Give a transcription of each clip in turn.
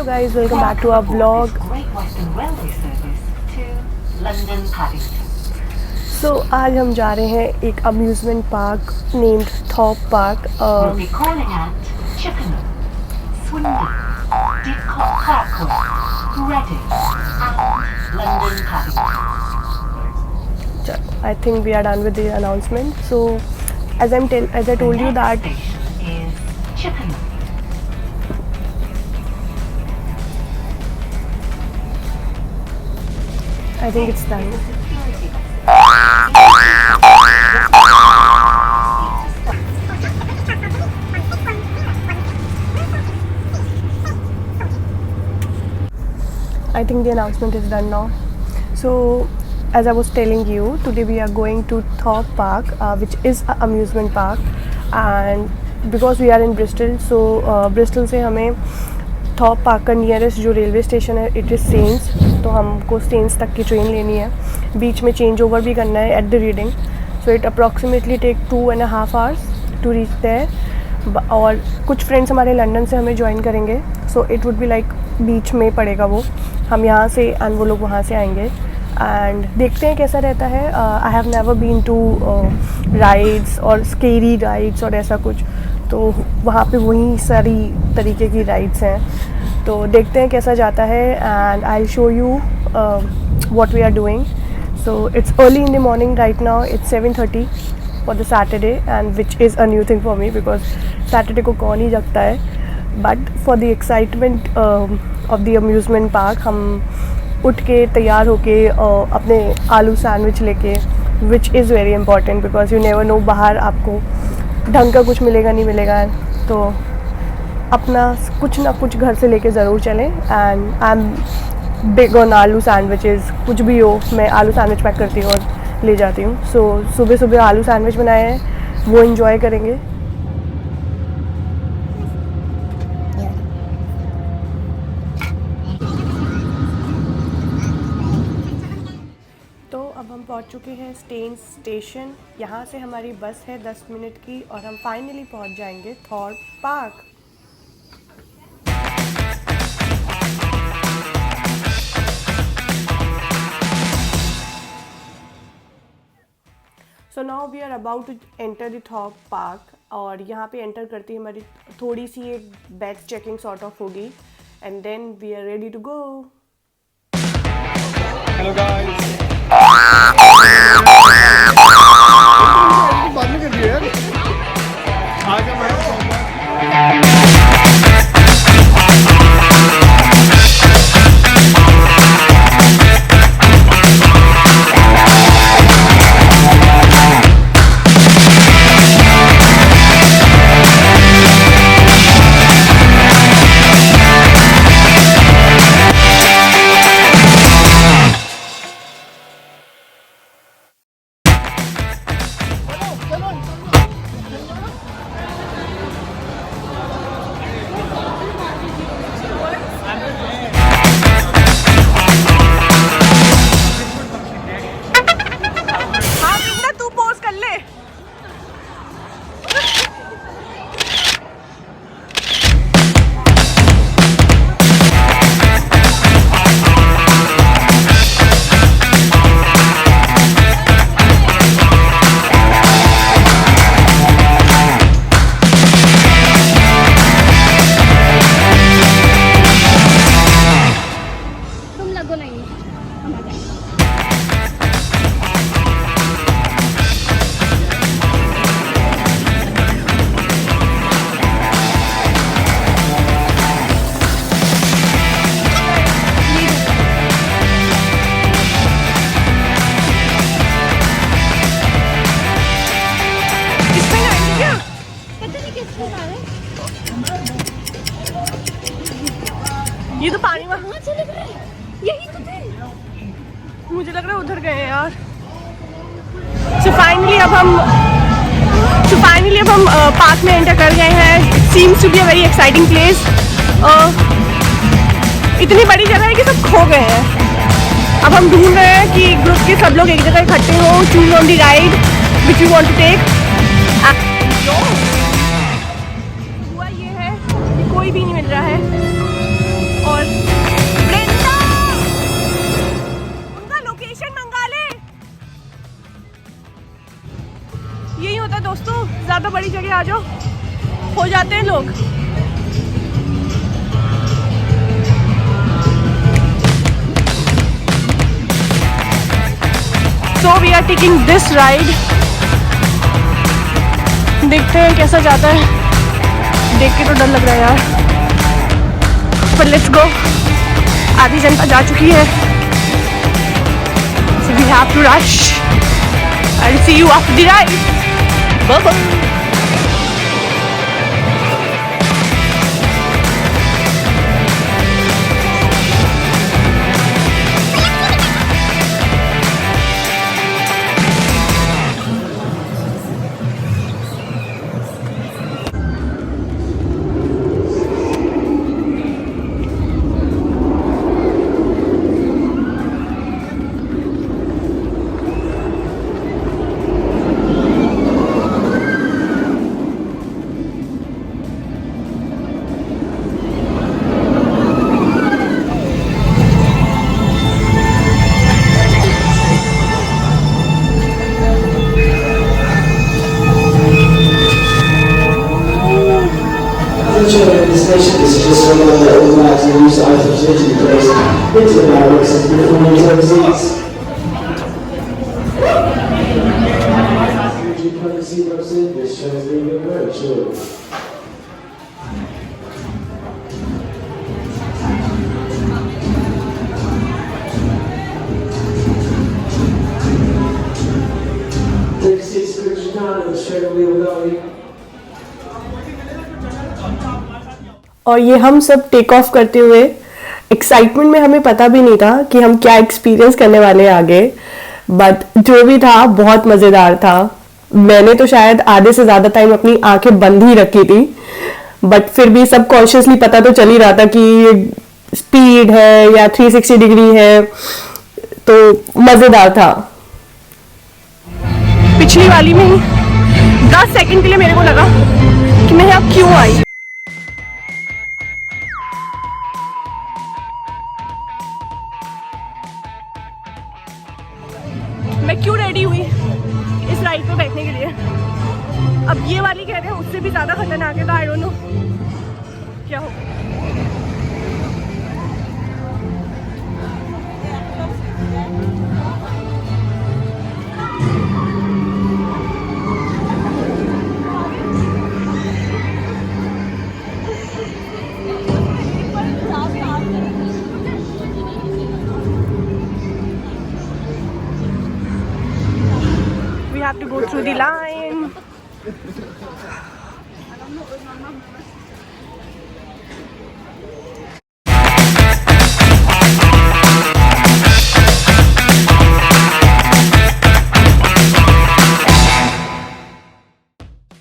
Hello guys, welcome back to our vlog. So आज हम जा रहे हैं एक amusement park named Thorpe Park. I think we are done with the announcement. So as I told you that I think it's done. I think the announcement is done now. So as I was telling you, today we are going to Thorpe Park, which is an amusement park, and because we are in Bristol, so Bristol से हमें Thorpe park का nearest जो railway station है it is sense, तो हमको sense तक की train लेनी है, बीच में चेंज ओवर भी करना है at the Reading, so it approximately take 2.5 hours to reach there. और कुछ फ्रेंड्स हमारे लंदन से हमें ज्वाइन करेंगे, so it would be like बीच में पड़ेगा वो, हम यहाँ से एंड वो लोग वहाँ से आएंगे, एंड देखते हैं कैसा रहता है। I have never been to rides और स्केरी राइड्स और ऐसा कुछ, तो वहाँ पे वही सारी तरीके की राइड्स हैं, तो देखते हैं कैसा जाता है, and I show you what we are doing. So it's early in the morning right now, it's 7:30 for the Saturday, and which is a new thing for me because Saturday को कौन ही जगता है, but for the excitement of the amusement park हम उठ के तैयार होके अपने आलू सैंडविच लेके, which is very important because you never know बाहर आपको ढंग का कुछ मिलेगा नहीं मिलेगा, तो अपना कुछ ना कुछ घर से लेके ज़रूर चलें। And I am big on आलू सैंडविचेस, कुछ भी हो मैं आलू सैंडविच पैक करती हूँ और ले जाती हूँ। सो सुबह सुबह आलू सैंडविच बनाए हैं, वो इन्जॉय करेंगे। अब हम पहुंच चुके हैं स्टेन स्टेशन, यहाँ से हमारी बस है 10 मिनट की और हम फाइनली पहुंच जाएंगे Thorpe Park. So now we are about to enter the Thorpe Park, और यहाँ पे एंटर करती हमारी थोड़ी सी एक बैग चेकिंग सॉर्ट ऑफ होगी, and then we are ready to go. Hello guys, बाद में कर दिया यार, आज हमारे ये तो पानी वहाँ चले गए, यही तो थे, मुझे लग रहा है उधर गए हैं यार। सो फाइनली अब हम पार्क में एंटर कर गए हैं। It seems to be a very exciting place. इतनी बड़ी जगह है कि सब खो गए हैं। अब हम ढूंढ रहे हैं कि ग्रुप के सब लोग एक जगह इकट्ठे हो, choose on the ride which you want to take. हुआ ये है कि कोई भी नहीं मिल रहा है, और दोस्तों, ज़्यादा बड़ी जगह आ जाओ, हो जाते हैं लोग। So we are taking this ride. देखते हैं कैसा जाता है, देख के तो डर लग रहा है यार, पर लेट्स गो। आधी जनता जा चुकी है, so we have to rush. I'll see you after the ride. Bye bye. This is just one of the organized and used items usually placed into the barracks and uniform overseas. Would you come and see what's in this show? Leave your word, sure. Take a seat as quick as you can and straight away without you. और ये हम सब take off करते हुए excitement में हमें पता भी नहीं था कि हम क्या एक्सपीरियंस करने वाले हैं आगे, बट जो भी था बहुत मज़ेदार था। मैंने तो शायद आधे से ज़्यादा टाइम अपनी आंखें बंद ही रखी थी, बट फिर भी सब कॉन्शियसली पता तो चल ही रहा था कि स्पीड है या 360 डिग्री है, तो मज़ेदार था। पिछली वाली में 10 सेकंड के लिए मेरे को लगा कि मैं यहाँ क्यों आई। मैं क्यों रेडी हुई इस राइड पे बैठने के लिए। अब ये वाली कह रहे हैं उससे भी ज़्यादा खतरनाक है, तो आई डोंट नो क्या हो। We have to go through the line.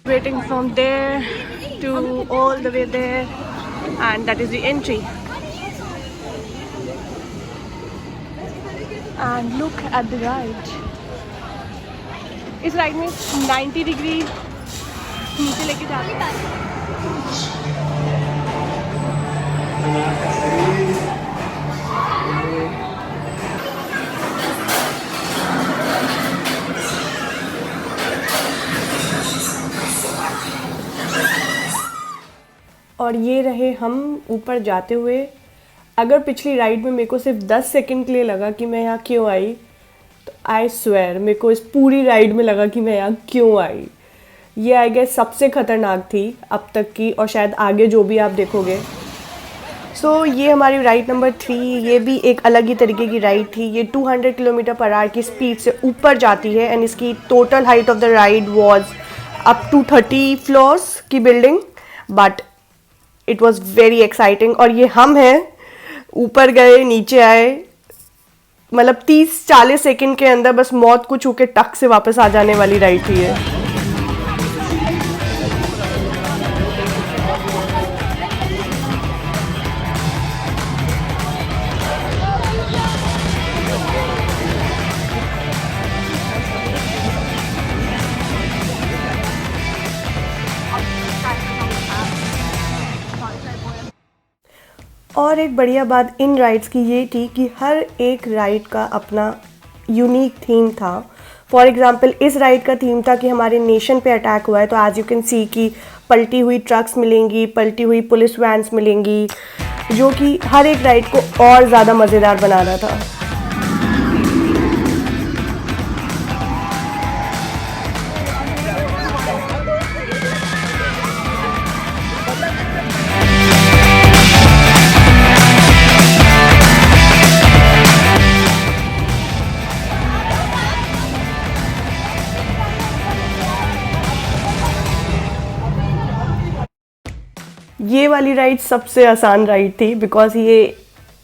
Waiting from there to all the way there, and that is the entry. And look at the ride. इस राइड में 90 डिग्री नीचे लेके जाते हैं। और ये रहे हम ऊपर जाते हुए। अगर पिछली राइड में मेरे को सिर्फ 10 सेकंड के लिए लगा कि मैं यहाँ क्यों आई, तो आई स्वेयर मेरे को इस पूरी राइड में लगा कि मैं यहाँ क्यों आई। ये आई गेस सबसे ख़तरनाक थी अब तक की, और शायद आगे जो भी आप देखोगे। सो ये हमारी राइड नंबर 3, ये भी एक अलग ही तरीके की राइड थी। ये 200 किलोमीटर पर आवर की स्पीड से ऊपर जाती है, एंड इसकी total height of the ride was up to 30 floors की building, but it was very exciting. और ये हम हैं, ऊपर गए नीचे आए, मतलब 30-40 सेकंड के अंदर बस मौत को छू के टक से वापस आ जाने वाली राइड थी ये। और एक बढ़िया बात इन राइड्स की ये थी कि हर एक राइड का अपना यूनिक थीम था। फॉर एग्जाम्पल इस राइड का थीम था कि हमारे नेशन पे अटैक हुआ है, तो एज यू कैन सी कि पलटी हुई ट्रक्स मिलेंगी, पलटी हुई पुलिस वैन्स मिलेंगी, जो कि हर एक राइड को और ज़्यादा मज़ेदार बना रहा था। ये वाली राइड सबसे आसान राइड थी बिकॉज ये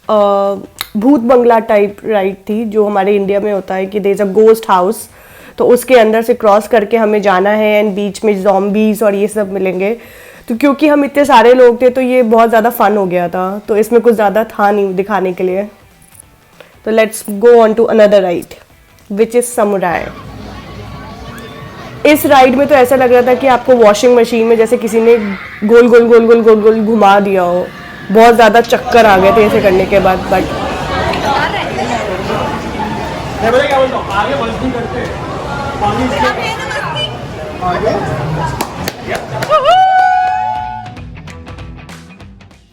भूत बंगला टाइप राइड थी, जो हमारे इंडिया में होता है कि there is a ghost house, तो उसके अंदर से क्रॉस करके हमें जाना है एंड बीच में जॉम्बीज और ये सब मिलेंगे। तो क्योंकि हम इतने सारे लोग थे तो ये बहुत ज़्यादा फन हो गया था, तो इसमें कुछ ज़्यादा था नहीं दिखाने के लिए। तो let's go on to another ride which is Samurai. इस राइड में तो ऐसा लग रहा था कि आपको वॉशिंग मशीन में जैसे किसी ने गोल गोल गोल गोल गोल गोल घुमा दिया हो, बहुत ज़्यादा चक्कर आ गए थे ऐसे करने के बाद। बट क्या बोलता हूँ, आगे मस्ती करते हैं, पानी से आगे।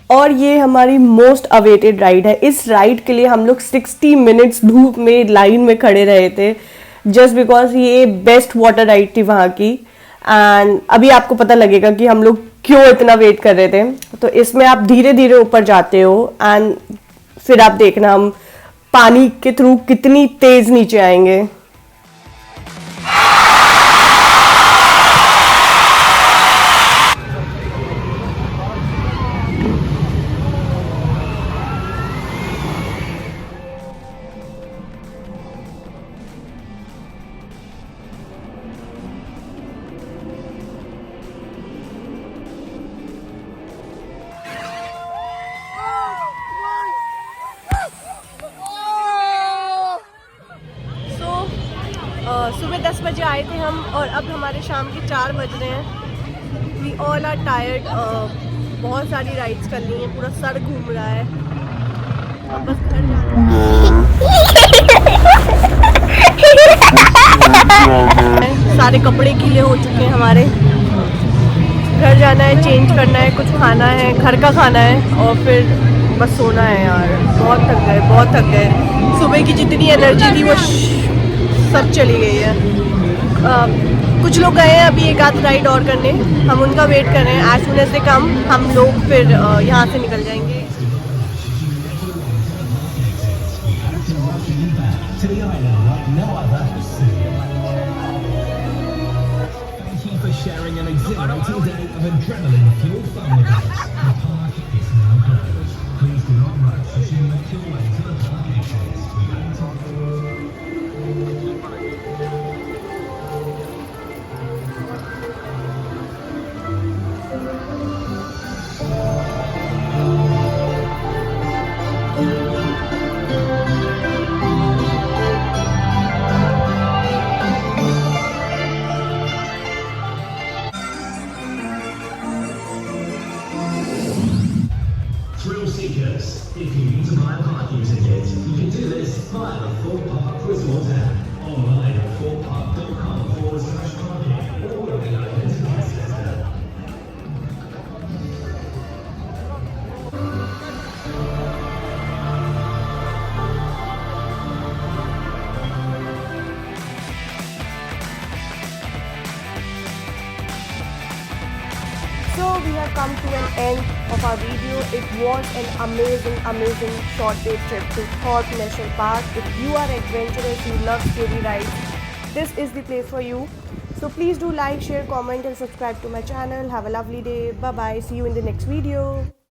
और ये हमारी मोस्ट अवेटेड राइड है। इस राइड के लिए हम लोग 60 मिनट्स धूप में लाइन में खड़े रहे थे, जस्ट बिकॉज ये बेस्ट वाटर राइड थी वहाँ की। एंड अभी आपको पता लगेगा कि हम लोग क्यों इतना वेट कर रहे थे। तो इसमें आप धीरे धीरे ऊपर जाते हो एंड फिर आप देखना हम पानी के थ्रू कितनी तेज नीचे आएंगे। सुबह 10 बजे आए थे हम और अब हमारे शाम के 4 बज रहे हैं। वी ऑल आर टायर्ड, बहुत सारी राइड्स कर ली हैं, पूरा सर घूम रहा है, अब बस घर जाना है। सारे कपड़े गीले हो चुके हैं हमारे, घर जाना है, चेंज करना है, कुछ खाना है, घर का खाना है और फिर बस सोना है यार। बहुत थक गए, बहुत थक गए। सुबह की जितनी एनर्जी थी वो सब चली गई है। कुछ लोग गए हैं अभी एक आध राइड और करने, हम उनका वेट कर रहे हैं। एज सून एज दे कम हम लोग फिर यहाँ से निकल जाएंगे। Sharing an exhilarating day of adrenaline-fueled fun with us. The park is now closed. Please do not rush as you make your way to the park exits. We aim to Thrill seekers, if you need to buy a parking ticket, you can do this via the Thorpe Park Resort app, online at thorpepark.com/parking, or at the Identity Centre. So we have come to an end of our video. It was an amazing short day trip to Thorpe National Park. If you are adventurous, you love scary rides, this is the place for you. So please do like, share, comment and subscribe to my channel. Have a lovely day. Bye bye. See you in the next video.